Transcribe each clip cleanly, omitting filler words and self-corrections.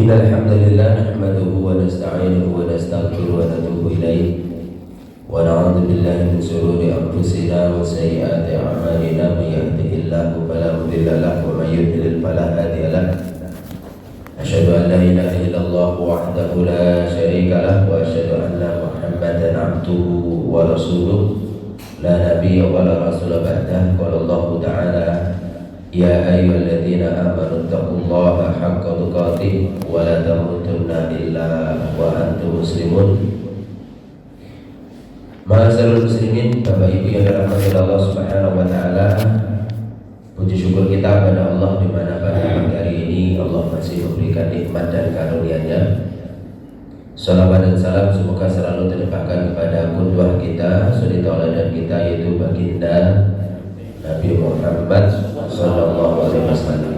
إن الحمد لله نحمده ونستعينه ونستغفره ونتوب إليه ونعوذ بالله من شرور أنفسنا وسيئات أعمالنا من يهده الله فلا مضل له ومن يضلل فلا هادي له أشهد أن لا إله إلا الله وحده لا شريك له وأشهد أن محمدا عبده ورسوله لا نبي ولا رسول بعده قال الله تعالى يا أيها الذين آمنوا اتقوا الله حق تقاته ولا تموتن إلا وأنتم مسلمون. Ma'asyiral muslimin, Bapak Ibu yang dirahmati Allah Subhanahu wa taala. Puji syukur kita kepada Allah di mana pada pagi hari ini Allah masih memberikan nikmat dan karunia-Nya. Salawat dan salam semoga selalu terlimpahkan kepada qudwah kita, suri tauladan kita, yaitu baginda Nabi Muhammad sallallahu alaihi wasallam.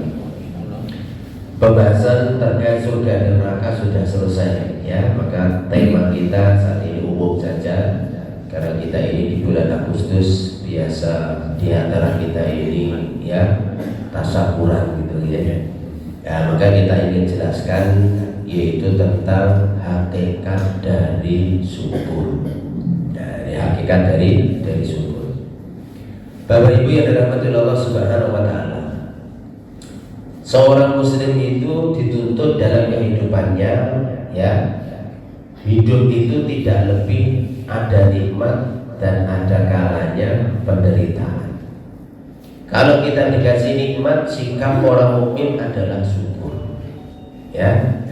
Pembahasan terkait surga dan neraka sudah selesai ya, maka tema kita saat ini umum saja karena kita ini di bulan Agustus biasa di antara kita ini ya tasyakuran gitu ya. Maka kita ingin jelaskan yaitu tentang hakikat dari syukur. Hakikat dari syukur. Bapak Ibu yang dirahmati Allah Subhanahu wa taala. Seorang muslim itu dituntut dalam kehidupannya ya. Hidup itu tidak lebih ada nikmat dan ada kalanya penderitaan. Kalau kita dikasih nikmat, sikap orang mukmin adalah syukur. Ya.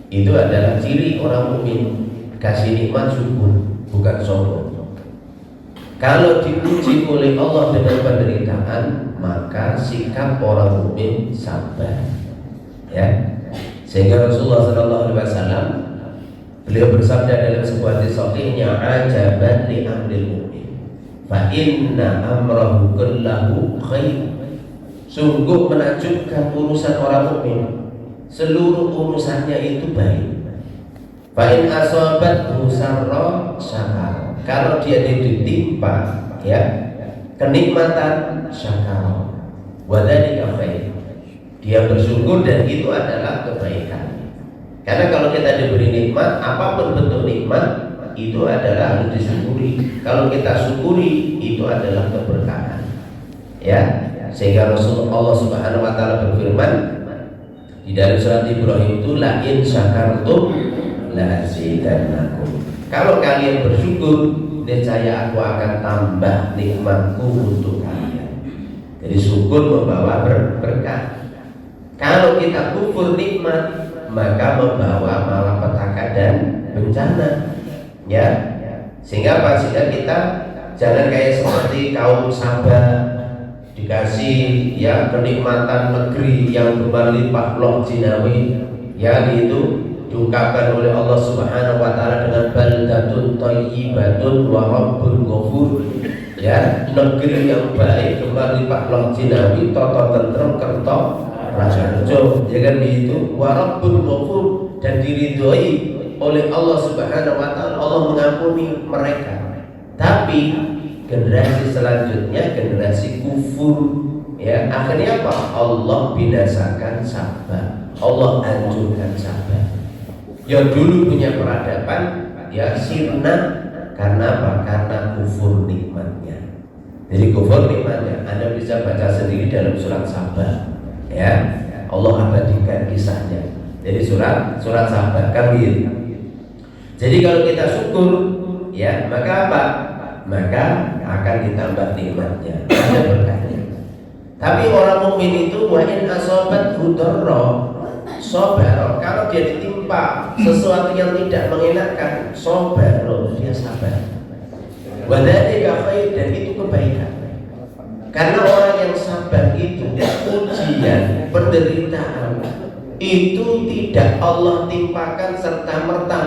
Itu adalah ciri orang mukmin, kasih nikmat syukur, bukan sombong. Kalau dipuji oleh Allah dengan penderitaan, maka sikap orang mukmin sabar. Ya. Sehingga Rasulullah SAW beliau bersabda dalam sebuah hadis sahihnya, ajaban li amril mu'min fa inna amrahu kullahu khair. Sungguh menakjubkan urusan orang mukmin, seluruh urusannya itu baik. Fa in asabathu sarra syakar. Kalau dia ditimpa ya kenikmatan, syakar. Wa dzalika khair. Dia bersyukur dan itu adalah kebaikan. Karena kalau kita diberi nikmat, apapun bentuk nikmat itu adalah harus disyukuri. Kalau kita syukuri itu adalah keberkahan. Ya, sehingga Rasulullah Subhanahu wa taala berfirman di dalam surat Ibrahim itu, la in syakartum la azidannakum. Kalau kalian bersyukur, niscaya aku akan tambah nikmatku untuk kalian. Jadi syukur membawa berkah. Kalau kita kufur nikmat, maka membawa malapetaka dan bencana ya. Sehingga pastinya kita jangan kayak seperti kaum Sabah dikasih ya kenikmatan negeri yang berlimpah loh jinawi ya, itu diungkapkan oleh Allah Subhanahu wa taala dengan baldatun thayyibatun wa rabbun ghafur ya, negeri yang baik berlimpah loh jinawi toto tentrem kerto rajo ya kan, itu warabbul ghafur, dan diridhoi oleh Allah Subhanahu wa taala, Allah mengampuni mereka. Tapi generasi selanjutnya generasi kufur ya, akhirnya apa? Allah binasakan Sabah, Allah hancurkan Sabah. Yang dulu punya peradaban ya sirna, karena apa? Karena kufur nikmatnya. Jadi kufur nikmatnya Anda bisa baca sendiri dalam surat Sabah ya, Allah abadikan kisahnya. Jadi surat Sabah kan gitu. Jadi kalau kita syukur ya, maka apa? Maka akan ditambah nikmatnya, ada berkahnya. Tapi orang mukmin itu wa in asabat hudarra sabar. Kalau dia ditimpa sesuatu yang tidak mengenakan, sabar, dia sabar. Wa dzalika khair, dan itu kebaikan. Karena orang yang sabar itu ujian, penderitaan itu tidak Allah timpakan serta merta,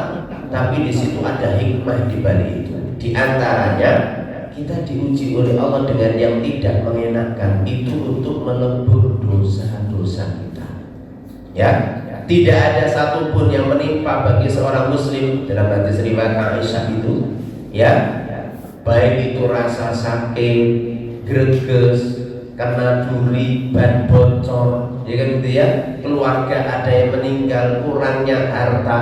tapi di situ ada hikmah di balik itu. Di antaranya kita diuji oleh Allah dengan yang tidak mengenakan, itu untuk melebur dosa-dosa kita. Ya, tidak ada satupun yang menimpa bagi seorang muslim dalam hadis riwayat Aisyah itu, ya, baik itu rasa sakit, greges, kena duri, ban bocor, ya kan gitu ya, keluarga ada yang meninggal, kurangnya harta,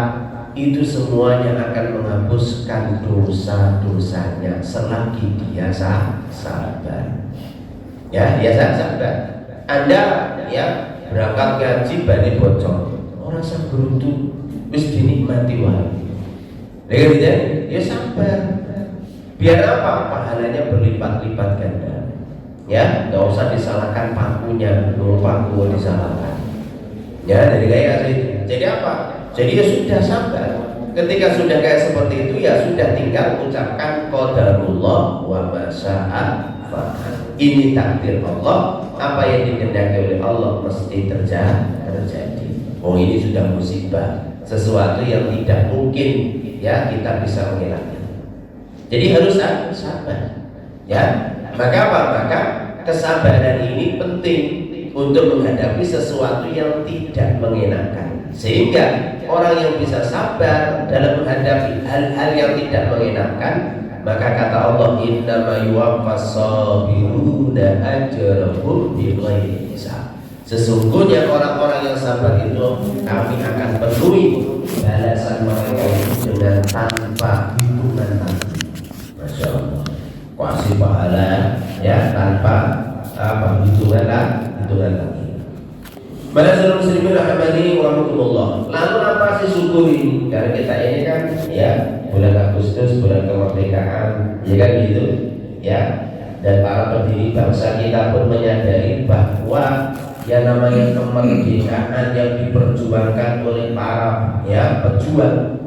itu semuanya akan menghapuskan dosa-dosanya selagi dia sabar. Ya, dia sabar. Anda ya berangkat ngaji ban bocor, orang sabrutu wis dinikmati wae. Ya kan gitu ya, sabar. Biar apa? Pahalanya berlipat-lipat ganda. Ya, nggak usah disalahkan pakunya, paku disalahkan. Ya, jadi kayak gitu. Jadi apa? Jadi ya sudah sabar. Ketika sudah kayak seperti itu ya sudah tinggal ucapkan qadarullah wa ma syaa fa'al. Ini takdir Allah, apa yang dikehendaki oleh Allah mesti terjadi. Oh, ini sudah musibah, sesuatu yang tidak mungkin ya kita bisa mengelaknya. Jadi harus sabar. Ya, maka apa? Maka kesabaran ini penting untuk menghadapi sesuatu yang tidak mengenakan. Sehingga orang yang bisa sabar dalam menghadapi hal-hal yang tidak mengenakan, maka kata Allah, innama yuwaffas sabiruna ajrahum bighairi hisab. Sesungguhnya orang-orang yang sabar itu kami akan penuhi balasan mereka itu dengan tanpa hitungan tadi. Masya Allah, kasih pahala ya tanpa hitungan lagi. Pada seluruh muslimin rahimani wa rahmatullah. Lalu apa sih syukur ini? Karena kita ini kan ya bulan Agustus, bulan kemerdekaan, ya kan gitu ya. Dan para pendiri bangsa kita pun menyadari bahwa yang namanya kemerdekaan yang diperjuangkan oleh para ya pejuang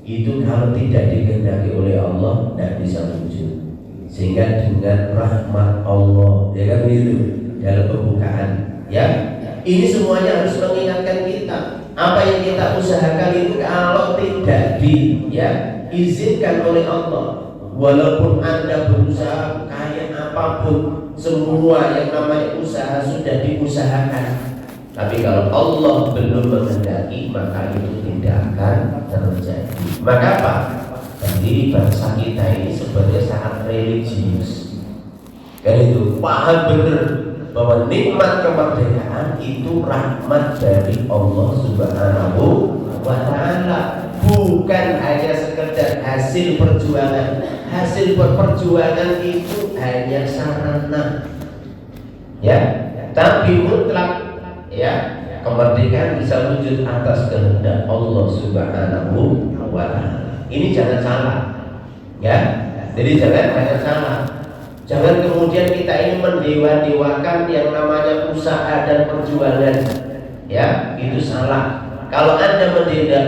itu kalau tidak dikehendaki oleh Allah tidak bisa wujud. Sehingga dengan rahmat Allah, ya kan begitu dalam pembukaan ya, ini semuanya harus mengingatkan kita apa yang kita usahakan itu kalau tidak diizinkan oleh Allah, walaupun Anda berusaha kayak apapun, semua yang namanya usaha sudah diusahakan, tapi kalau Allah belum menghendaki maka itu tidak akan terjadi. Maka apa? Pendiri bangsa kita ini sebenarnya sangat religius. Kan itu paham benar bahwa nikmat kemerdekaan itu rahmat dari Allah Subhanahu wa Ta'ala, bukan hanya sekedar hasil perjuangan. Hasil perjuangan itu hanya sarana, ya, tapi mutlak, ya, kemerdekaan bisa wujud atas kehendak Allah Subhanahu wa Ta'ala. Ini jangan salah, ya. Jadi jangan salah. Jangan kemudian kita ini mendewa-dewakan yang namanya usaha dan perjuangan, ya, itu salah. Kalau Anda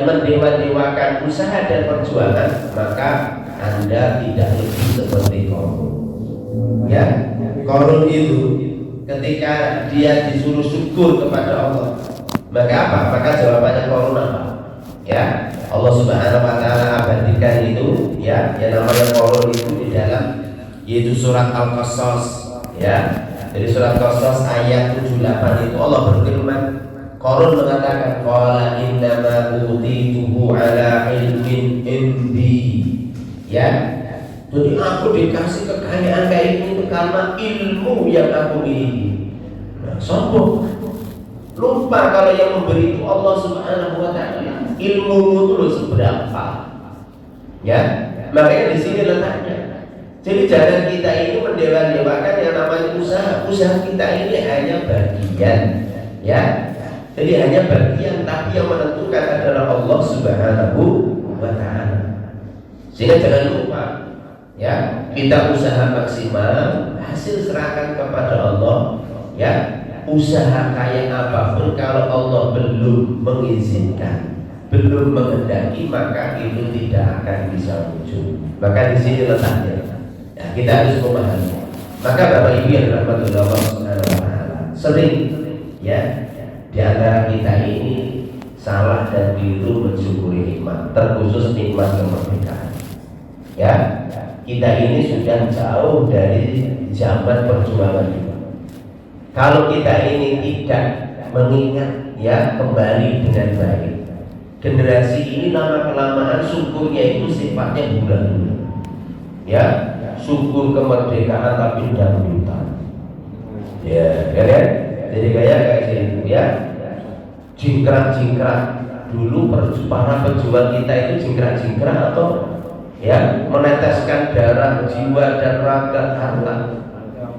mendewa-dewakan usaha dan perjuangan, maka Anda tidak lebih seperti Qarun. Ya, Qarun itu ketika dia disuruh syukur kepada Allah, maka apa? Maka jawabannya Qarun apa? Ya, Allah Subhanahu wa Ta'ala abadikan itu, ya, yang namanya Qarun itu di dalam yaitu surat Al-Qasas, ya. Jadi surat Qasas ayat 78 itu Allah berfirman, Qarun mengatakan qala innama utituhu ala ilmin indi, ya. Jadi aku dikasih kekayaan kayak ini karena ilmu yang aku miliki. Nah, sombong, lupa kalau yang memberi itu Allah Subhanahu wa Ta'ala. Ilmumu itu seberapa, ya. Makanya di sini letaknya. Jadi jangan kita ini mendewa-dewakan yang namanya usaha. Usaha kita ini hanya bagian, ya. Jadi hanya bagian, tapi yang menentukan adalah Allah Subhanahu wa Ta'ala. Sehingga jangan lupa, ya, kita usaha maksimal, hasil serahkan kepada Allah, ya. Usaha kayak apapun kalau Allah belum mengizinkan, belum menghendaki, maka itu tidak akan bisa wujud. Maka di sini letaknya. Ya, kita harus memahami. Maka Bapak Ibu yang dirahmati Allah Subhanahu wa Ta'ala, sering ya di antara kita ini salah dan keliru mensyukuri nikmat, terkhusus nikmat kemerdekaan. Ya, kita ini sudah jauh dari zaman perjuangan itu. Kalau kita ini tidak mengingat, ya, kembali dengan baik, generasi ini lama kelamaan syukurnya itu sifatnya bulan-bulan, ya. Syukur kemerdekaan tapi dangdutan, Ya, kan? Jadi kayak gitu ya, jingkrak-jingkrak. Dulu para pejuang kita itu jingkrak-jingkrak atau ya meneteskan darah, jiwa dan raga, harta.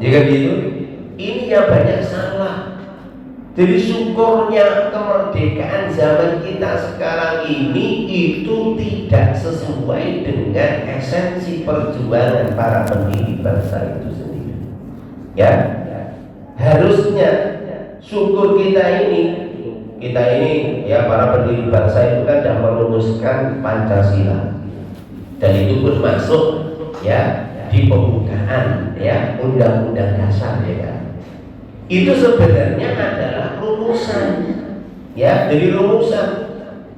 Jika gitu, ini yang banyak salah. Jadi syukurnya kemerdekaan zaman kita sekarang ini itu tidak sesuai dengan esensi perjuangan para pendiri bangsa itu sendiri. Ya, harusnya syukur kita ini ya para pendiri bangsa itu kan sudah merumuskan Pancasila, dan itu pun masuk ya di pembukaan ya Undang-Undang Dasar ya kan. Itu sebenarnya adalah rumusan ya, jadi rumusan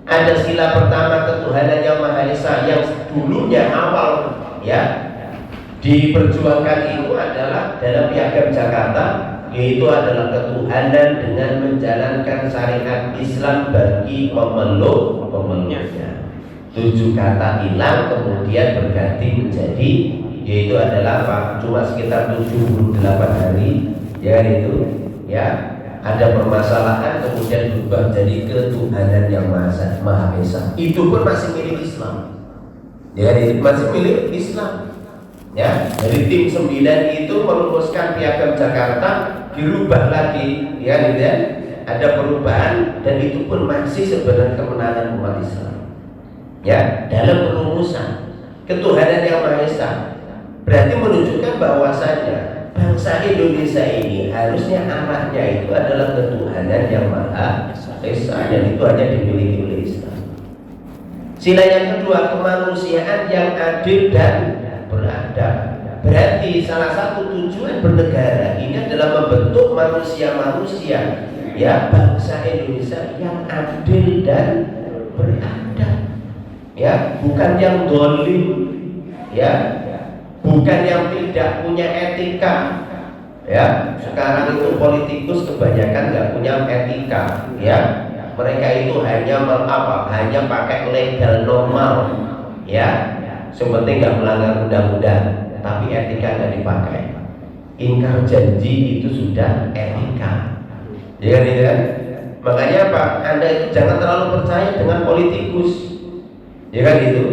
ada sila pertama ketuhanan yang Maha Esa yang dulunya awal ya diperjuangkan itu adalah dalam Piagam Jakarta, yaitu adalah ketuhanan dengan menjalankan syariat Islam bagi pemeluknya. 7 kata hilang kemudian berganti menjadi, yaitu adalah apa? Cuma sekitar 78 hari ya itu ya, ada permasalahan kemudian berubah jadi ketuhanan yang Maha Esa. Itu pun masih milik Islam ya, itu masih milik Islam ya. Dari tim 9 itu merumuskan Piagam Jakarta, dirubah lagi ya gitu ya, ada perubahan, dan itu pun masih sebenarnya kemenangan umat Islam ya dalam perumusan ketuhanan yang Maha Esa. Berarti menunjukkan bahwasanya bangsa Indonesia ini harusnya arahnya itu adalah ketuhanan yang Maha Esa, dan itu hanya dimiliki oleh Islam. Sila yang kedua, kemanusiaan yang adil dan beradab. Berarti salah satu tujuan bernegara ini adalah membentuk manusia-manusia ya bangsa Indonesia yang adil dan beradab ya, bukan yang dolim ya, bukan yang tidak punya etika ya. Sekarang itu politikus kebanyakan nggak punya etika ya, mereka itu hanya pakai legal normal ya, sepenting nggak melanggar undang-undang, tapi etika nggak dipakai. Ingkar janji itu sudah etika ya kan. Makanya apa, Anda itu jangan terlalu percaya dengan politikus ya kan gitu.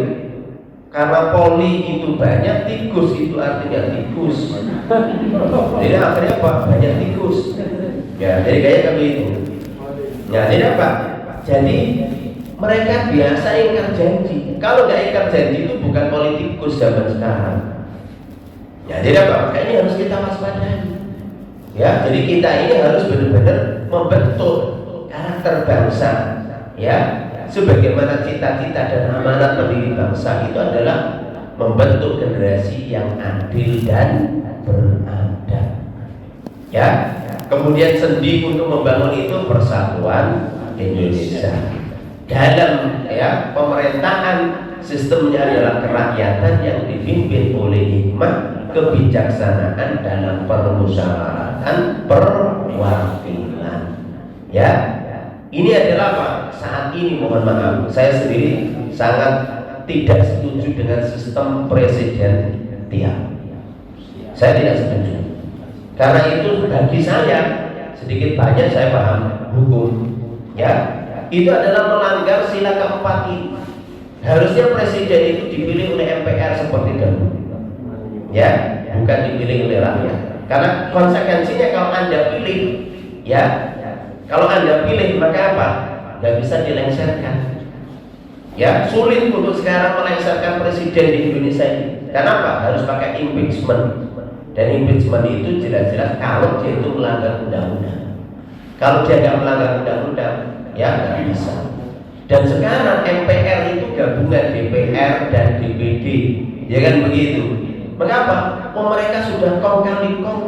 Karena poli itu banyak, tikus itu artinya tikus. Jadi akhirnya apa? Banyak tikus. Ya, jadi kayak begitu. Ya, jadi apa? Jadi mereka biasa ingkar janji. Kalau nggak ingkar janji itu bukan politikus zaman sekarang. Ya, jadi apa? Makanya harus kita waspadai. Ya, jadi kita ini harus benar-benar membentuk karakter bangsa. Ya, sebagaimana cita-cita dan amanat pendiri bangsa itu adalah membentuk generasi yang adil dan beradab. Ya, kemudian sendi untuk membangun itu persatuan Indonesia. Dalam ya pemerintahan, sistemnya adalah kerakyatan yang dipimpin oleh hikmah, kebijaksanaan dalam permusyawaratan perwakilan. Ya, ini adalah apa? Saat ini mohon maaf, saya sendiri sangat tidak setuju dengan sistem presidensial. Saya tidak setuju. Karena itu bagi saya, sedikit banyak saya paham hukum, ya, itu adalah melanggar sila keempat ini. Harusnya presiden itu dipilih oleh MPR seperti dahulu, ya, bukan dipilih oleh rakyat. Karena konsekuensinya kalau Anda pilih, ya, kalau Anda pilih maka apa? Nggak bisa dilengsarkan. Ya, sulit untuk sekarang melengsarkan presiden di Indonesia ini. Kenapa? Harus pakai impeachment. Dan impeachment itu jelas-jelas kalau dia itu melanggar undang-undang. Kalau dia nggak melanggar undang-undang, ya nggak bisa. Dan sekarang MPR itu gabungan DPR dan DPD, ya kan begitu. Mengapa? Oh, mereka sudah kong kali kong.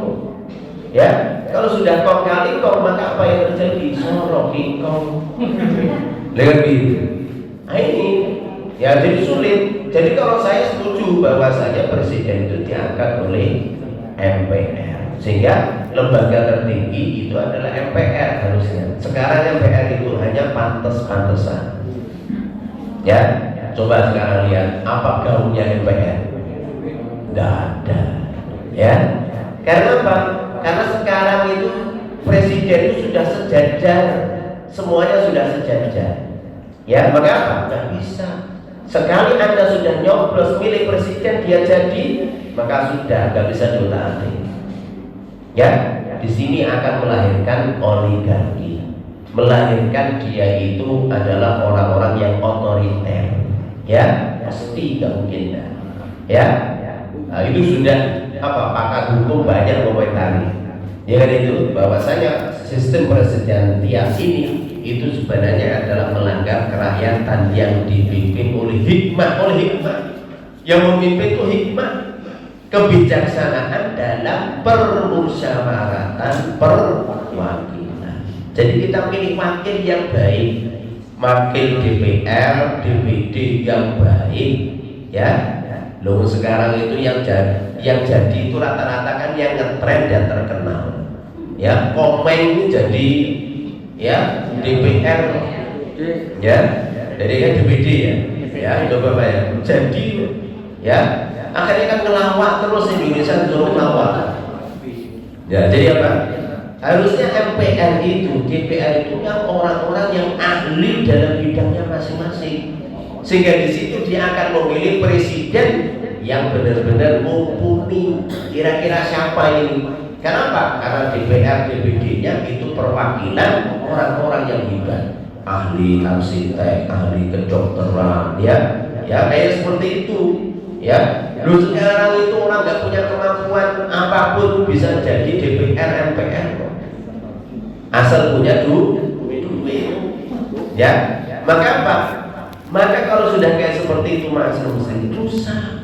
Ya, kalau sudah kong kali kong, maka apa yang terjadi? Sorok kong. Lihat begitu. Nah ini, ya jadi sulit. Jadi kalau saya setuju bahwasanya presiden itu diangkat oleh MPR, sehingga lembaga tertinggi itu adalah MPR harusnya. Sekarang MPR itu hanya pantes-pantesan. Ya, coba sekarang lihat apa gaungnya MPR. Tidak ada. Ya, karena apa? Karena sekarang itu presiden itu sudah sejajar, semuanya sudah sejajar. Ya, maka apa? Nggak bisa. Sekali Anda sudah nyoblos milih presiden dia jadi, maka sudah nggak bisa diotak-atik. Ya, di sini akan melahirkan oligarki, melahirkan dia itu adalah orang-orang yang otoriter. Ya, pasti nggak mungkin. Ya, nah, itu sudah pakar hukum banyak komentari. Ya kan itu bahwasanya sistem presidensial ini itu sebenarnya adalah melanggar kerakyatan yang dipimpin oleh hikmah, yang memimpin itu hikmah, kebijaksanaan dalam permusyawaratan perwakilan. Jadi kita pilih wakil yang baik, wakil DPR, DPD yang baik, ya. Loh sekarang itu yang jadi itu rata-rata kan yang ngetren dan terkenal. Ya, Komeng itu jadi ya DPR, ya, jadi kan DPD ya, coba Pak ya. Jadi ya, akhirnya kan ngelawak terus Indonesia disuruh ngelawak. Ya, jadi apa? Harusnya MPR itu, DPR itu yang orang-orang yang ahli dalam bidangnya masing-masing, sehingga di situ dia akan memilih presiden yang benar-benar mumpuni. Kira-kira siapa ini? Kenapa? Karena DPR, DPD-nya itu perwakilan orang-orang yang hebat, ahli arsitek, ahli kedokteran, ya kayak seperti itu, ya. Lu sekarang itu orang nggak punya kemampuan apapun bisa jadi DPR, MPR, asal punya duit, ya. Maka apa? Maka kalau sudah kayak seperti itu Mas Rusli, rusak.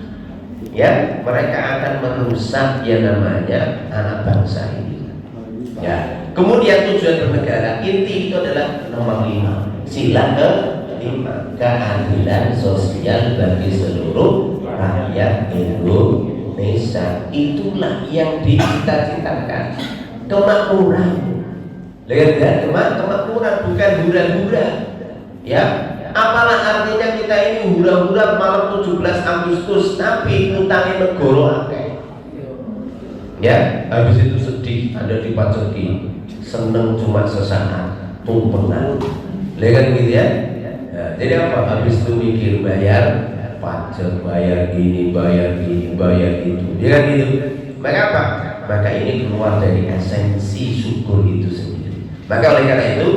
Ya, mereka akan merusak yang namanya anak bangsa ini. Ya, kemudian tujuan bernegara inti itu adalah nomor 5, sila ke-5, keadilan sosial bagi seluruh rakyat Indonesia. Itulah yang dicita-citakan, kemakmuran. Lihat, kemakmuran bukan hura-hura. Ya. Apalah artinya kita ini hura-hura malam 17 Agustus tapi utangin negara akeh. Ya, habis itu sedih ada dipaceki, seneng cuma sesaat, tumpengan. Lihat gitu ya. Jadi apa? Habis itu mikir bayar pajak, bayar ini, bayar itu. Ya kan gitu. Maka apa? Maka ini keluar dari esensi syukur itu sendiri. Maka oleh karena itu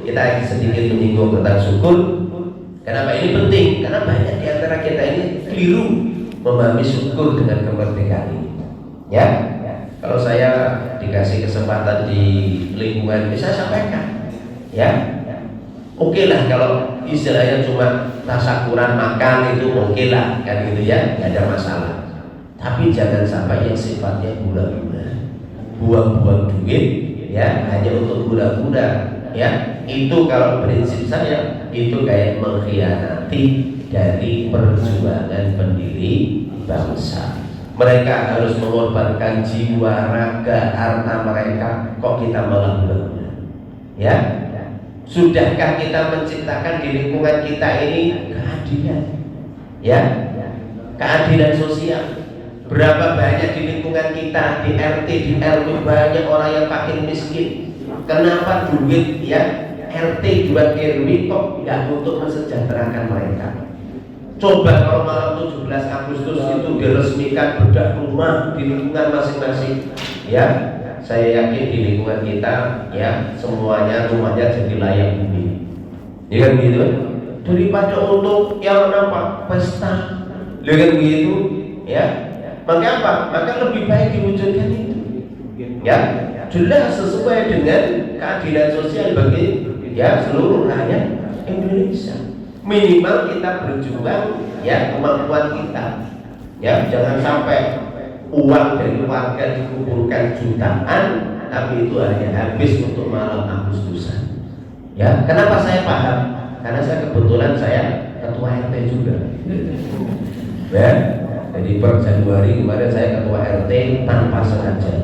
kita sedikit menyinggung tentang syukur. Kenapa ini penting? Karena banyak di antara kita ini keliru memahami syukur dengan kemerdekaan ini. Ya, kalau saya dikasih kesempatan di lingkungan, saya sampaikan. Ya, oke lah kalau istilahnya cuma tasakuran makan itu oke lah, kan gitu ya, nggak ada masalah. Tapi jangan sampai yang sifatnya gula-gula, buang-buang duit, ya hanya untuk gula-gula. Ya, itu kalau prinsip saya itu kayak mengkhianati dari perjuangan pendiri bangsa. Mereka harus mengorbankan jiwa, raga, harta mereka, kok kita malah gula-gula? Ya, sudahkah kita menciptakan di lingkungan kita ini keadilan? Ya, keadilan sosial. Berapa banyak di lingkungan kita, di RT, di RW banyak orang yang fakir miskin. Kenapa duit ya RT buat RW kok nggak untuk mensejahterakan mereka? Coba kalau malam 17 Agustus itu diresmikan bedah rumah di lingkungan masing-masing, ya saya yakin di lingkungan kita ya semuanya rumahnya jadi layak huni. Ya kan gitu? Daripada untuk yang apa pesta, ya kan begitu? Ya, maka apa? Maka lebih baik diwujudkan itu. Ya, jelas sesuai dengan keadilan sosial bagi ya seluruh rakyat Indonesia. Minimal kita berjuang ya kemampuan kita. Ya, jangan sampai uang dari warga dikumpulkan jutaan tapi itu hanya habis untuk malam Agustusan. Ya, kenapa saya paham? Karena saya kebetulan ketua RT juga. Ya, jadi per Januari kemarin saya ketua RT tanpa sengaja.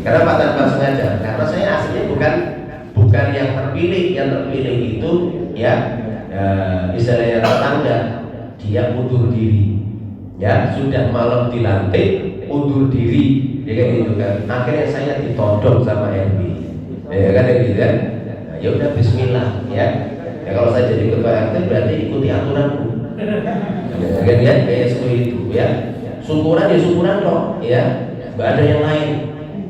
Kenapa tanpa sengaja? Karena saya aslinya bukan yang terpilih. Yang terpilih itu ya istilahnya tetangga, dia mundur diri. Ya sudah malam dilantik, undur diri, ya kan gitu kan. Akhirnya saya ditodong sama RB, ya kan gitu kan. Nah, ya udah Bismillah ya. Ya kalau saya jadi ketua RT berarti ikuti aturanku, ya kan ya, kayak seperti itu ya. Syukuran ya syukuran kok, ya. Nggak ada yang lain,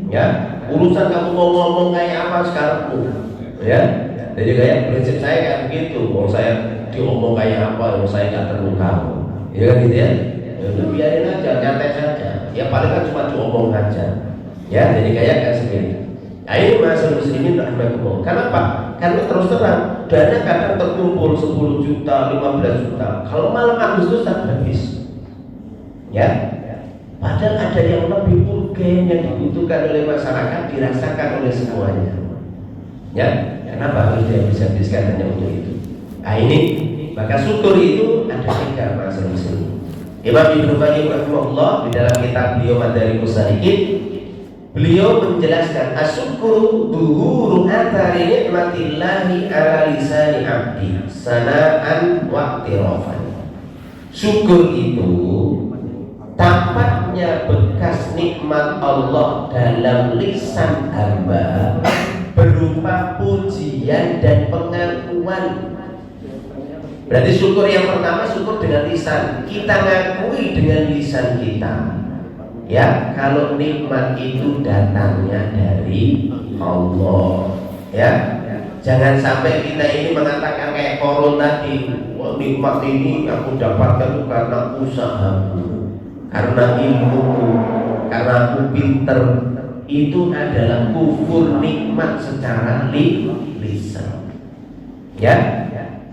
ya. Urusan kamu mau ngomong kayak apa sekarang, ya. Jadi kayak prinsip saya kayak begitu. Kalau saya diomong kayak apa, saya nggak perlu kamu, ya kan gitu ya. Ya udah biarin aja, nyantai saja. Ya paling kan cuma diomong aja, ya. Jadi kayak seperti. Nah ini masalah muslimin rahimahumullah. Kenapa? Karena terus terang dana kadang terkumpul 10 juta, 15 juta. Kalau malam Agustusan habis, ya. Padahal ada yang lebih urgen yang dibutuhkan oleh masyarakat, dirasakan oleh semuanya. Ya, kenapa harus dihabis-habiskan hanya untuk itu? Nah ini, maka syukur itu ada 3 masalah muslim. Imam Ibnu Qayyim rahimahullah di dalam kitab beliau Madarikus Salikin, beliau menjelaskan asyukuru zuhuru athari nikmatillahi ala lisani abdi sana'an wa i'tirafan. Syukur itu tampaknya bekas nikmat Allah dalam lisan hamba berupa pujian dan pengakuan. Berarti syukur yang pertama syukur dengan lisan. Kita ngakui dengan lisan kita. Ya, kalau nikmat itu datangnya dari Allah. Ya, jangan sampai kita ini mengatakan kayak Korun tadi, wah, nikmat ini aku dapatkan karena usahaku, karena ilmuku, karena aku pinter. Itu adalah kufur nikmat secara lisan. Ya,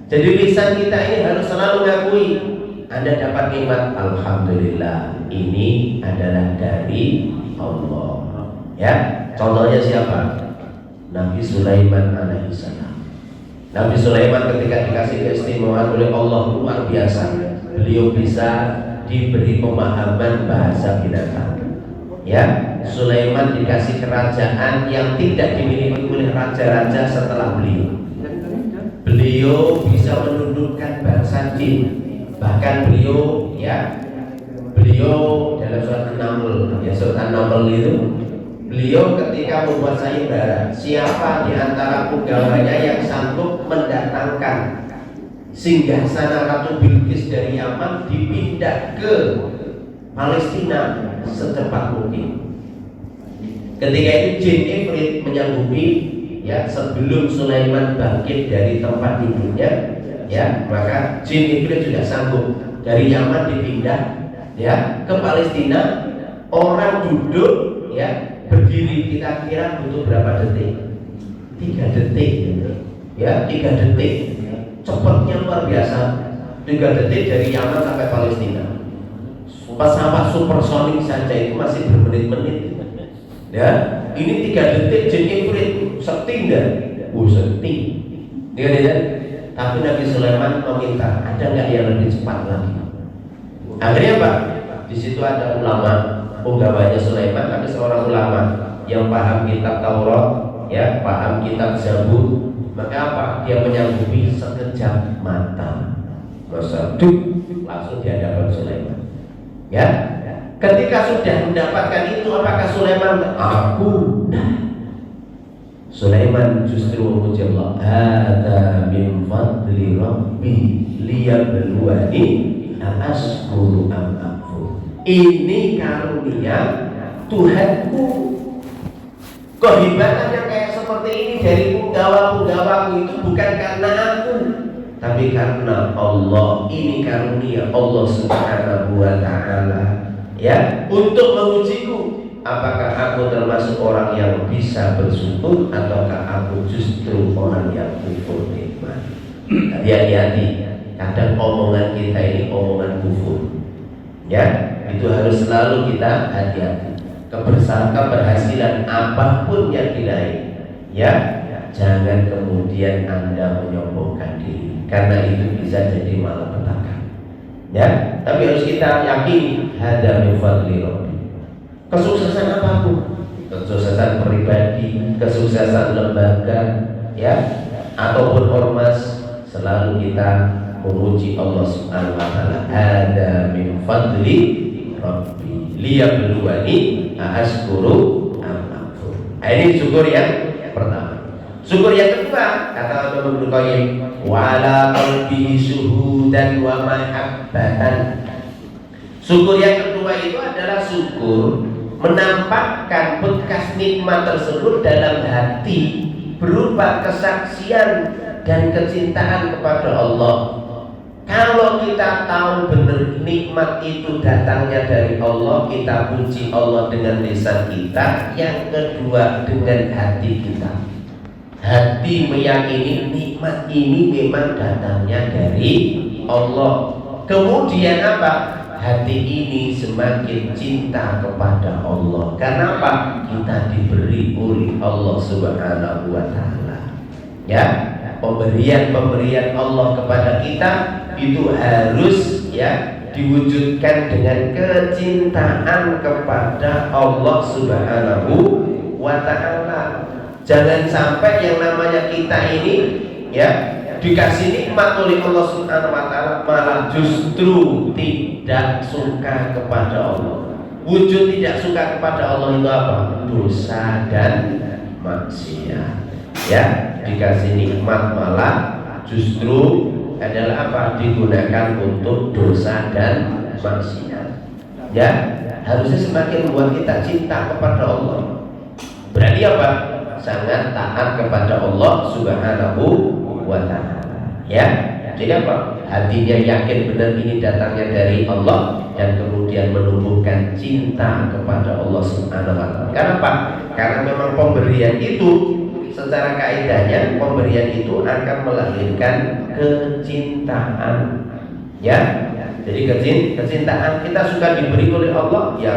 jadi lisan kita ini harus selalu mengakui Anda dapat nikmat, alhamdulillah, ini adalah dari Allah. Ya, contohnya siapa? Nabi Sulaiman alaihissalam. Nabi Sulaiman ketika dikasih keistimewaan oleh Allah luar biasa. Beliau bisa diberi pemahaman bahasa binatang. Ya, Sulaiman dikasih kerajaan yang tidak dimiliki oleh raja-raja setelah beliau. Beliau bisa menundukkan bangsa jin. Bahkan beliau dalam surat An-Naml, ya surat An-Naml itu, beliau ketika membuat sayembara, siapa di antara pegawainya yang sanggup mendatangkan singgasana Ratu Bilqis dari Yaman dipindah ke Palestina secepat mungkin. Ketika itu jin Ifrit menyanggupi, ya, sebelum Sulaiman bangkit dari tempat tidurnya, ya, maka jin Ifrit juga sanggup dari Yaman dipindah, ya, ke Palestina. Orang duduk, ya, berdiri, kita kira butuh berapa detik? 3 detik, ya, 3 detik. Cepatnya luar biasa. 3 detik dari Yaman sampai Palestina. Pesawat supersonik saja itu masih bermenit-menit. Ya, ini 3 detik jin Ifrit setinggal, seting. Ya. Tapi Nabi Sulaiman meminta, ada nggak yang lebih cepat lagi? Akhirnya apa? Di situ ada ulama, pegawainya Sulaiman, tapi seorang ulama yang paham kitab Taurat, ya, paham kitab Zabur. Maka apa? Dia menyanggupi sekejap mata. Masa langsung di hadapan Sulaiman. Ya, ketika sudah mendapatkan itu, apakah Sulaiman aku? Sulaiman justru memuji Allah. Hadza min fadli Rabbi liyabluwani ashkuru am akfur. Ini karunia Tuhanku. Kehebatan yang kayak seperti ini dari penggawa-penggawaku itu bukan karena aku, tapi karena Allah. Ini karunia Allah Subhanahu wa ta'ala, ya, untuk mengujiku. Apakah aku termasuk orang yang bisa bersyukur ataukah aku justru orang yang kufur nikmat? Hati-hati, kadang omongan kita ini omongan kufur. Ya, itu harus selalu kita hati-hati. Keberhasilan apapun yang diraih, ya, jangan kemudian Anda menyombongkan diri, karena itu bisa jadi malapetaka. Ya, tapi harus kita yakini hadza min fadli Rabbi. Kesuksesan apapun, kesuksesan pribadi, kesuksesan lembaga, ya, ataupun ormas, selalu kita memuji Allah Subhanahu wa ta'ala. Hadza min fadli Rabbi liyabluwani aashkuru am akfur. Ini syukur yang pertama. Syukur yang kedua, kata Imam Ibnu Qayyim, wala qalbi syuhudan wa mahabbatan. Syukur yang kedua itu adalah syukur menampakkan bekas nikmat tersebut dalam hati berupa kesaksian dan kecintaan kepada Allah. Kalau kita tahu benar nikmat itu datangnya dari Allah, kita puji Allah dengan lisan kita. Yang kedua, dengan hati kita. Hati meyakini nikmat ini memang datangnya dari Allah. Kemudian apa? Hati ini semakin cinta kepada Allah. Kenapa? Kita diberi oleh Allah Subhanahu wa Ta'ala. Ya, pemberian Allah kepada kita itu harus ya diwujudkan dengan kecintaan kepada Allah Subhanahu wa Ta'ala. Jangan sampai yang namanya kita ini ya dikasih nikmat oleh Allah Subhanahu wa Ta'ala malah justru tidak suka kepada Allah. Wujud tidak suka kepada Allah itu apa? Dosa dan maksiat. Ya, dikasih nikmat malah justru adalah apa? Digunakan untuk dosa dan maksiat. Ya, harusnya semakin membuat kita cinta kepada Allah. Berarti apa? Sangat taat kepada Allah Subhanahu wa Ta'ala. Ya, jadi apa? Hatinya yakin benar ini datangnya dari Allah dan kemudian menumbuhkan cinta kepada Allah Subhanahu wa Ta'ala. Kenapa? Karena memang pemberian itu secara kaidahnya pemberian itu akan melahirkan kecintaan. Ya, jadi kecintaan kita suka diberi oleh Allah, ya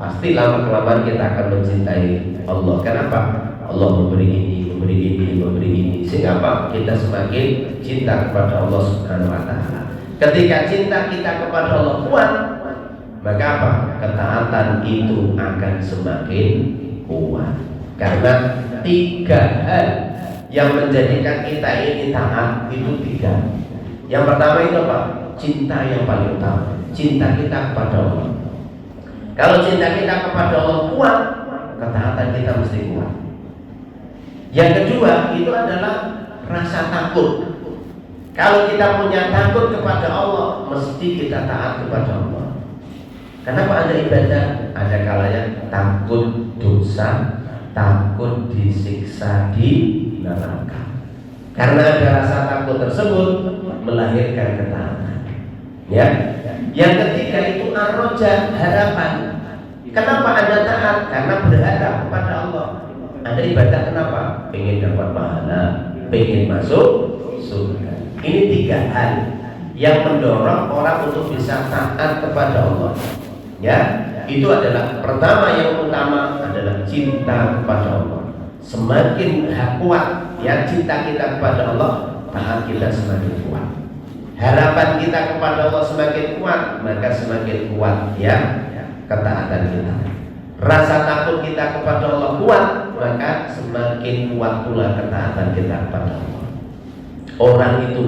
pasti lama kelamaan kita akan mencintai Allah. Kenapa? Allah memberi ini, sehingga apa? Kita semakin cinta kepada Allah Subhanahu wa Ta'ala. Ketika cinta kita kepada Allah kuat, maka apa? Ketaatan itu akan semakin kuat. Karena tiga hal yang menjadikan kita ini taat itu tiga. Yang pertama itu apa? Cinta yang paling utama, cinta kita kepada Allah. Kalau cinta kita kepada Allah kuat, ketaatan kita mesti kuat. Yang kedua itu adalah rasa takut. Kalau kita punya takut kepada Allah, mesti kita taat kepada Allah. Kenapa ada ibadah? Ada kalanya takut dosa, takut disiksa di neraka. Karena ada rasa takut tersebut melahirkan ketaatan. Ya. Yang ketiga itu ar-raja, harapan. Kenapa Anda taat? Karena berharap kepada Allah. Ada ibadah kenapa? Pengen dapat pahala, pengen masuk surga. Ini tiga hal yang mendorong orang untuk bisa taat kepada Allah. Ya, itu adalah pertama, yang utama adalah cinta kepada Allah. Semakin kuat ya cinta kita kepada Allah, taat kita semakin kuat. Harapan kita kepada Allah semakin kuat, maka semakin kuat ya ketaatan kita. Rasa takut kita kepada Allah kuat, maka semakin kuat pula ketaatan kita kepada Allah. Orang itu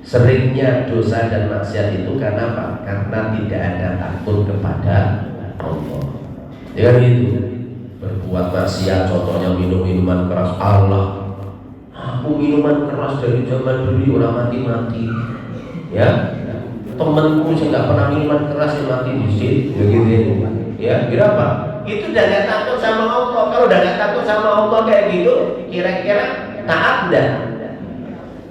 seringnya dosa dan maksiat itu karena apa? Karena tidak ada takut kepada Allah. Ya gitu. Berbuat maksiat, contohnya minum minuman keras. Allah, aku minuman keras dari zaman dulu orang mati-mati. Ya, temanku yang nggak pernah minuman keras yang mati di situ. Begitu. Ya, kira apa? Itu udah gak takut sama Allah. Kalau udah gak takut sama Allah kayak gitu, kira-kira taat dah?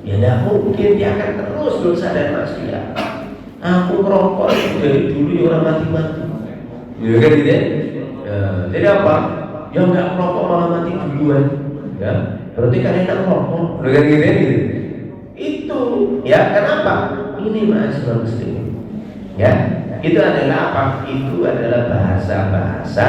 Ya tidak mungkin, dia akan terus dosa dan maksiat. Aku ngerokok dari dulu orang mati-mati. Ya kan gitu ya? Jadi apa? Yang nggak ngerokok malah mati duluan. Ya, berarti kan enak ngerokok. Kan gitu ya? Itu ya kenapa? Ini ma'asyiral muslimin. Ya. Itu adalah apa? Itu adalah bahasa-bahasa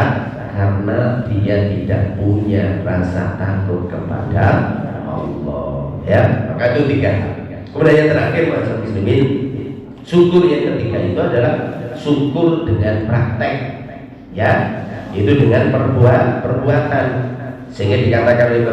karena dia tidak punya rasa takut kepada Allah. Ya, maka itu tiga. Kemudian yang terakhir, masyarakat muslimin, syukur yang ketiga itu adalah syukur dengan praktek. Ya, itu dengan perbuatan. Sehingga dikatakan oleh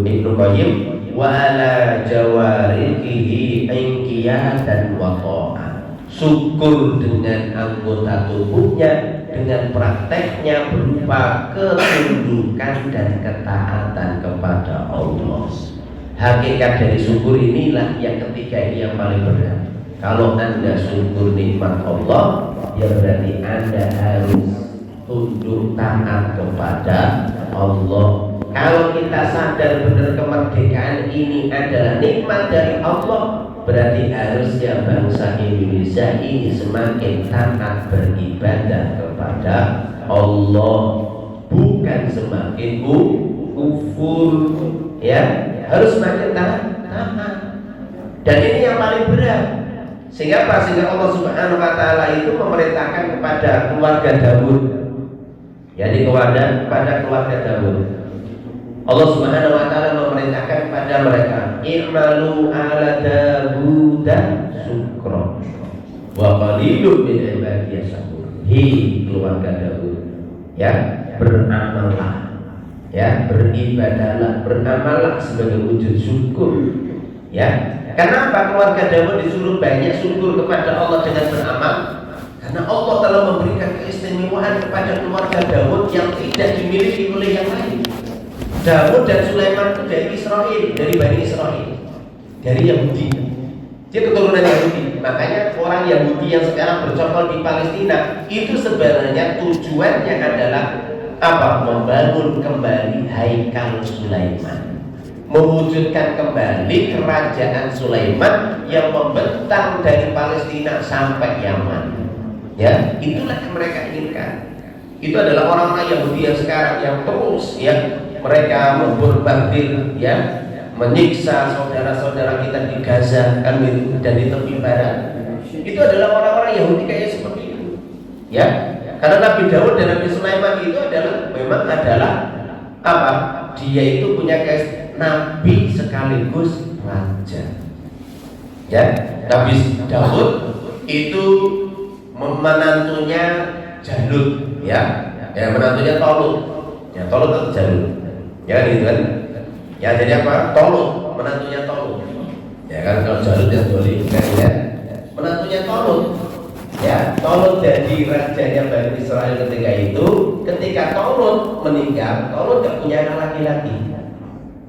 Ibnu Qayyim, wa ala jawarihi inqiyatan wa ta'ah. syukur dengan anggota tubuhnya, dengan prakteknya berupa ketundukan dan ketaatan kepada Allah. Hakikat dari syukur inilah yang ketiga ini yang paling berat. Kalau Anda syukur nikmat Allah, ya berarti Anda harus tunduk taat kepada Allah. Kalau kita sadar benar kemerdekaan ini adalah nikmat dari Allah, berarti harusnya bangsa Indonesia ini semakin taat beribadah kepada Allah, bukan semakin kufur. Ya, harus semakin taat. Dan ini yang paling berat. Sehingga apa? Sehingga Allah Subhanahu wa taala itu memerintahkan kepada keluarga Daud. Jadi kepada keluarga Daud. Allah Subhanahu wa taala memerintahkan kepada mereka, "I'malu ala Daud syukra wa qalilun min ibadiyas syakur." Hei keluarga Daud, ya, beramallah. Ya, beribadahlah, beramallah sebagai wujud syukur. Ya, kenapa keluarga Daud disuruh banyak syukur kepada Allah dengan beramal? Karena Allah telah memberikan keistimewaan kepada keluarga Daud yang tidak dimiliki oleh yang lain. Daud dan Sulaiman itu dari Israel, dari Bani Israel, dari Yahudi. Dia keturunan Yahudi. Makanya orang Yahudi yang sekarang bercokol di Palestina itu sebenarnya tujuannya adalah apa? Membangun kembali Haikal Sulaiman, mewujudkan kembali kerajaan Sulaiman yang membentang dari Palestina sampai Yaman. Ya, itulah yang mereka inginkan. Itu adalah orang-orang Yahudi yang sekarang yang terus ya mereka membombardir, ya, menyiksa saudara-saudara kita di Gaza dan di tepi barat. Itu adalah orang-orang Yahudi kayak seperti itu. Ya, karena Nabi Daud dan Nabi Sulaiman itu memang adalah apa? Dia itu punya nabi sekaligus raja. Ya, Nabi Daud itu menantunya Jalut, ya, menantunya Tolut. Ya, Tolut atau Jalut. Ya gitu kan. Ya jadi apa? Tolut, menantunya Tolut. Ya kan, kalau Jalut yang Doli kan ya. Menantunya Tolut. Ya, Tolut jadi rajanya Bani Israel ketika itu. Ketika Tolut meninggal, Tolut gak punya anak laki-laki.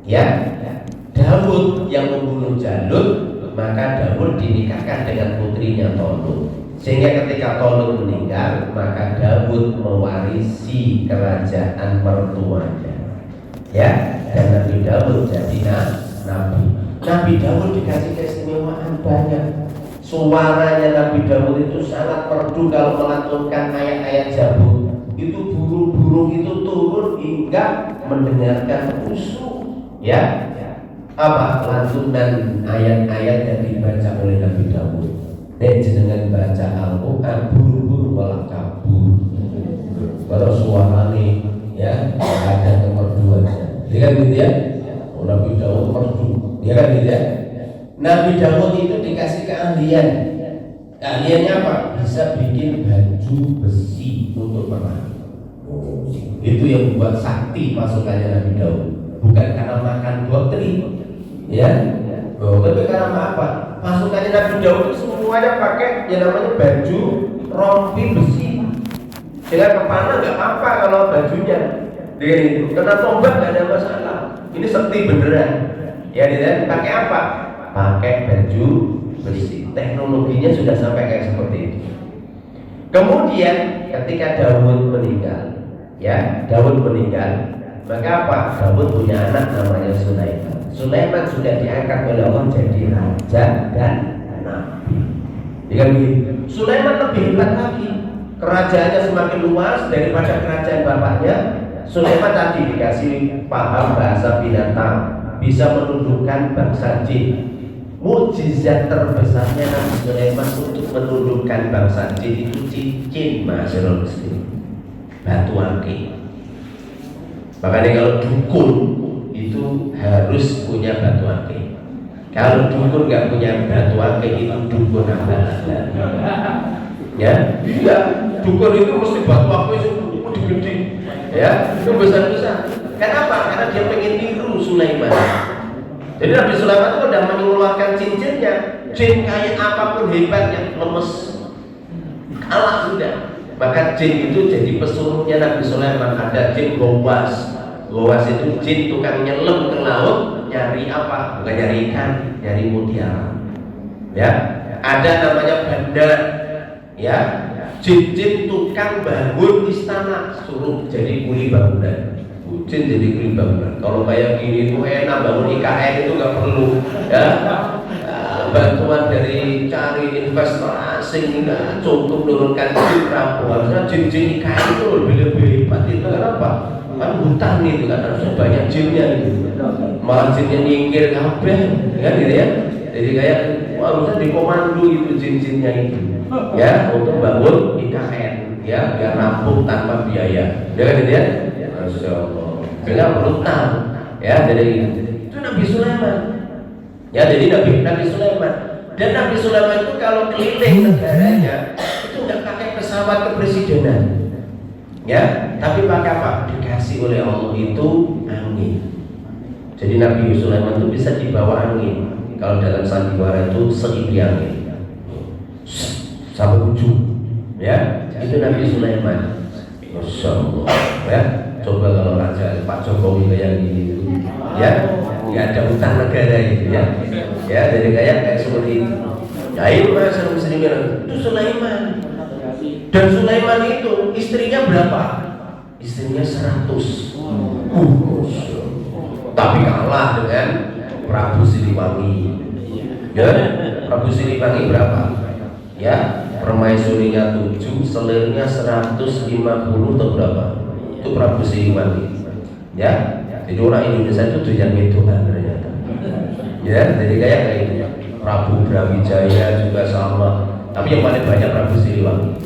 Ya, Daud yang membunuh Jalut, maka Daud dinikahkan dengan putrinya Tolut. Sehingga ketika Tolut meninggal, maka Daud mewarisi kerajaan mertuanya. Ya, dan Nabi Daud jadi nabi. Nabi Daud dikasih keistimewaan banyak. Suaranya Nabi Daud itu sangat merdu kalau melantunkan ayat-ayat Zabur. Itu burung-burung itu turun hingga mendengarkan khusyuk. Ya, apa lantunan ayat-ayat yang dibaca oleh Nabi Daud. Jenengan baca Al-Quran, burung-burung malah kabur. Kalau suaranya ya ada kemerduannya. Dia kan gitu ya. Nabi Daud merdu. Dia kan gitu ya. Nabi Daud itu dikasih keahlian. Keahliannya apa? Bisa bikin baju besi untuk perang. Itu yang membuat sakti pasukannya Nabi Daud. Bukan karena makan doktrin, ya. Tapi karena apa? Pasukannya Nabi Daud itu semuanya pakai yang namanya baju rompi besi. Sehingga kepala nggak apa-apa kalau bajunya. Dengan itu, kena tombak nggak ada masalah. Ini sakti beneran. Ya, dia pakai apa? Pakai baju besi. Teknologinya sudah sampai kayak seperti itu. Kemudian ketika Daud meninggal, ya, Daud meninggal, maka apa? Daud punya anak namanya Sulaiman. Sulaiman sudah diangkat oleh Allah jadi raja dan nabi. Dengan begitu, Sulaiman lebih hebat lagi. Kerajaannya semakin luas daripada kerajaan bapaknya. Sulaiman tadi dikasih paham bahasa binatang, bisa menundukkan bangsa jin. Mukjizat terbesarnya Nabi Sulaiman untuk menundukkan bangsa jin itu cincin, masyaallah muslim, batu akik. Makanya kalau dukun itu harus punya batu akik. Kalau dukun nggak punya batu akik itu dukun abal-abal. Ya, iya, dukun itu mesti batu akik itu gede-gede. Ya, itu besar-besar. Kenapa? Karena dia pengen niru Sulaiman. Jadi Nabi Sulaiman itu udah mengeluarkan cincinnya. Jin kayak apapun hebatnya lemes. Allah sudah. Maka jin itu jadi pesuruhnya Nabi Sulaiman. Ada jin gowas. Gowas itu jin tukang nyelam ke laut nyari apa? Bukan nyari ikan, nyari mutiara. Ya, ada namanya bandar. Ya, jin-jin tukang bangun istana, suruh jadi kuli bangunan. Jin jadi kuli bangunan. Kalau kayak gini tuh enak, bangun IKN itu nggak perlu. Ya. Bantuan dari cari investor asing nggak cukup menurunkan jin rapuh. Harusnya jin-jin IKN itu lebih hebat itu kenapa? Kan hutan itu kan harusnya banyak jinnya itu. Malah jinnya nyingkir kabeh, kan gitu ya. Jadi kayak harusnya dikomando itu jin-jinnya itu, ya untuk bangun IKN, ya biar rampung tanpa biaya. Ya kan gitu ya. Masya Allah. Bila perlu tahu, ya jadi itu Nabi Sulaiman. Ya jadi Nabi Sulaiman. Dan Nabi Sulaiman itu kalau keliling negaranya itu nggak pakai pesawat kepresidenan, ya, tapi pakai apa? Dikasih oleh Allah itu angin. Jadi Nabi Sulaiman itu bisa dibawa angin. Kalau dalam sandiwara itu seidi angin sampai ujung, ya. Itu Nabi Sulaiman. Masya Allah. Ya, coba kalau Raja Pak Jokowi kayak gini, ya. Ya ada utang negara gitu ya. Ya, jadi kayak seperti itu. Ya itu masyarakat muslimin itu Sulaiman. Dan Sulaiman itu istrinya berapa? Istrinya 100. Tapi kalah dengan Prabu Siliwangi. Ya, Prabu Siliwangi berapa? Ya, permaisurinya 7, selirnya 150 atau berapa? Itu Prabu Siliwangi. Ya. Jadi orang Indonesia itu doyan wedokan ternyata. Ya, jadi kayak itu. Prabu Brawijaya juga sama. Tapi yang paling banyak Prabu Siliwangi.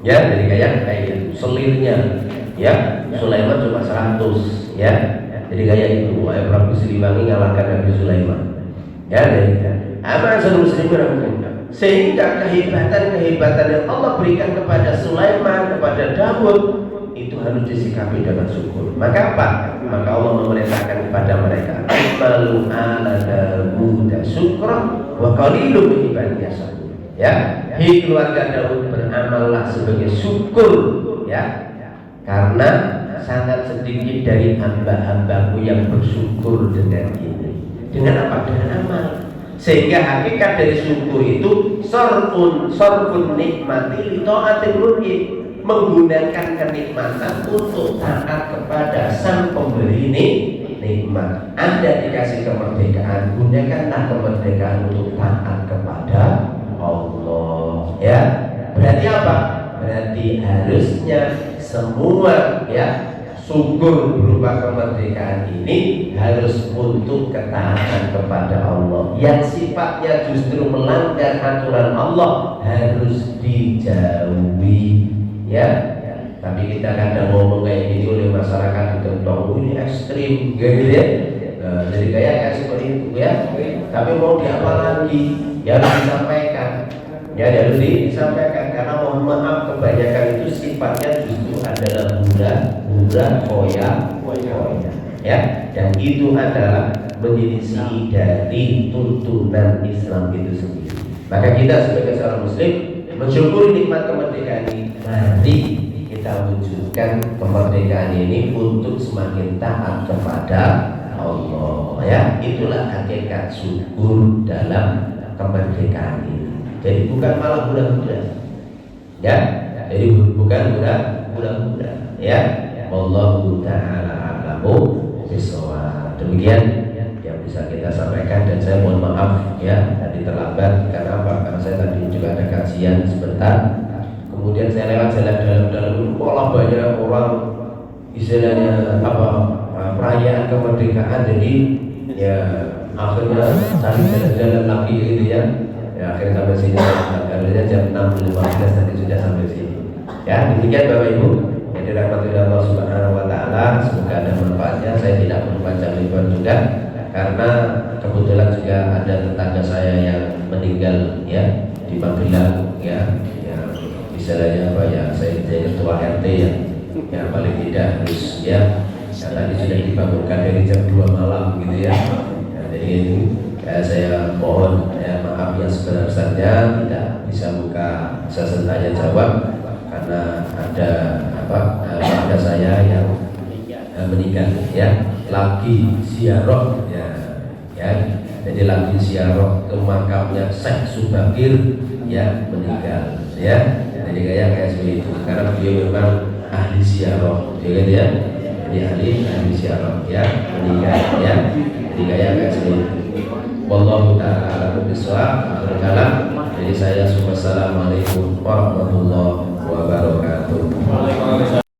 Ya, jadi kayak itu. Selirnya, ya, Sulaiman cuma 100. Ya, jadi kayak itu. Prabu Siliwangi ngalahkan Nabi Sulaiman. Ya, jadi apa seluruh Muslimin. Sehingga kehebatan yang Allah berikan kepada Sulaiman, kepada Daud itu harus disikapi dengan syukur. Maka apa? Maka Allah memerintahkan kepada mereka, "Malu ala Daud syukra wa qalilun min ibadiyas." Ya, hei keluarga Daud, beramallah sebagai syukur, ya. Karena sangat sedikit dari hamba-hambaku yang bersyukur dengan ini. Dengan apa? Dengan amal. Sehingga hakikat dari syukur itu sorfun nikmati li taatil mulki, menggunakan kenikmatan untuk taat kepada sang pemberi nikmat. Anda dikasih kemerdekaan, gunakanlah kemerdekaan untuk taat kepada Allah. Ya, berarti apa? Berarti harusnya semua ya syukur berupa kemerdekaan ini harus untuk ketaatan kepada Allah. Yang sifatnya justru melanggar aturan Allah harus dijauhi. Ya, tapi kita kadang ngomong kayak gini oleh masyarakat itu, ini ekstrim, gitu ya. Jadi kayak seperti itu ya. Tapi mau diapa lagi? Ya harus disampaikan. Ya harus disampaikan karena mohon maaf kebanyakan itu sifatnya justru adalah koya. Ya, dan itu adalah menyelisih dari tuntunan Islam itu sendiri. Maka kita sebagai seorang Muslim mensyukuri nikmat kemerdekaan ini. Mari kita wujudkan kemerdekaan ini untuk semakin taat kepada Allah. Ya, itulah hakikat syukur dalam kemerdekaan ini. Jadi bukan malah budak-budak. Ya, jadi bukan budak-budak. Ya, Wallahu ta'ala a'lamu bishawab. Demikian yang bisa kita sampaikan, dan saya mohon maaf ya tadi terlambat. Karena apa? Karena saya tadi juga ada kajian sebentar. Kemudian saya lewat jalan dalam malah banyak orang istilahnya apa perayaan kemerdekaan. Jadi ya akhirnya cari jalan-jalan lagi gitu ya. Ya akhirnya sampai sini. Harusnya jam 6.15 tadi sudah sampai sini. Ya demikian Bapak Ibu. Yang dirahmati Allah Subhanahu Wa Taala. Semoga ada manfaatnya. Saya tidak perlu panjang lebar juga karena kebetulan juga ada tetangga saya yang meninggal ya di Magelang ya. Istilahnya apa ya, saya jadi ketua RT ya paling tidak harus ya tadi sudah dibangunkan dari jam 2 malam gitu ya. Jadi itu saya mohon ya maaf maaf yang sebenarnya tidak bisa buka sesi tanya jawab karena ada keluarga saya yang meninggal ya, lagi ziarah ya, jadi lagi ziarah ke makamnya Syekh Subakir ya, meninggal ya, jadi kayak seperti itu karena beliau memang ahli ziarah gitu ya, jadi ahli ziarah ya, meninggal ya, jadi kayak seperti itu. Wallahu ta'ala a'lam bishawab. Jadi saya Assalamualaikum warahmatullahi